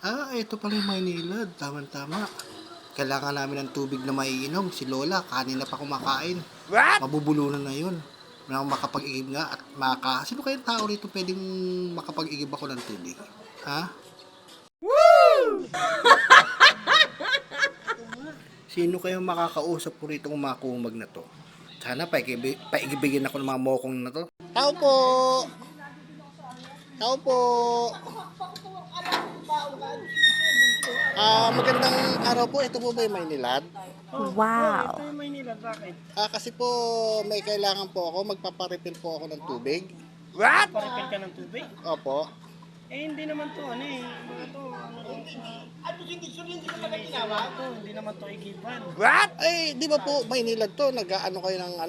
Ito pala yung Maynila. Tama-tama. Kailangan namin ng tubig na maiinom. Si Lola, kanina pa kumakain. What? Mabubulunan na yun. Nang makapag-igib nga at sino kayang tao rito pwedeng makapag-igib ako ng tubig? Ha? Woo! Sino kayang makakausap ko rito ng mga kumag na to? Sana paigibigin ako ng mga mokong na to. Tao po! Tao po! Magandang araw po. Ito po ba yung Maynilad? Wow. Ito yung Maynila, bakit? Kasi po may kailangan po ako. Magpaparefill po ako ng tubig. What? Parepel ka ng tubig? Opo. Hindi naman to, mga to, hindi naman to igiban. What? Ay, di ba po Maynilad to? Nag-ano kayo ng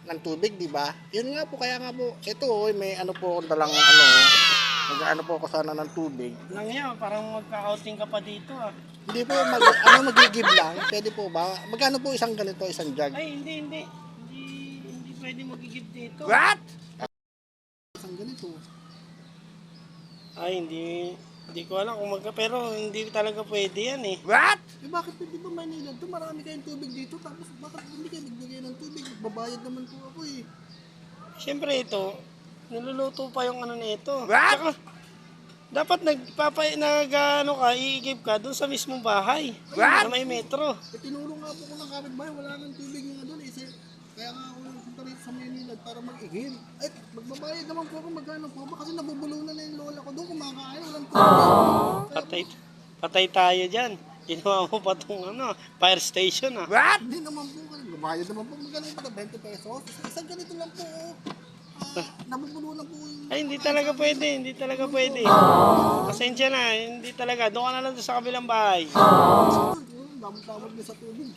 ng tubig, di ba? Yun nga po, kaya nga po. Ito, may ano po dalang nag-ano po ako sana ng tubig. Lang yan, parang magka-outing ka pa dito ah. Hindi po, magigib lang. Pwede po ba? Magkano po isang ganito, isang jug? Ay, hindi pwede magigib dito. What? Isang ganito. Ay, hindi ko alam kung pero hindi talaga pwede yan eh. What? Bakit hindi ba Maynila to? Marami kayong tubig dito. Tapos bakit hindi kayo nagbigay ng tubig? Babayad naman po ako eh. Siyempre ito, niluluto pa yung nito. What? Dapat iigib ka doon sa mismong bahay. What? Na may metro. Tinulong nga po ko ng kapitbahay. Wala nang tubig nga doon eh. Kaya nga ako punta rito sa Maynila para mag-igib. Magbabayad naman po ako. Magkano po ba? Kasi nabubulunan na yung lola ko doon. Kumakain. Walang tubig. Patay tayo dyan. Ginawa mo pa itong fire station ah. What? Hindi naman po. Babayad naman po. Magkano po? 20 pesos. Isang ganito lang po. Nabubulunan po yung... Ay, hindi talaga pwede. Pasensya na, hindi talaga. Doon ka na lang sa kabilang bahay. Damot-damot niya sa tubig.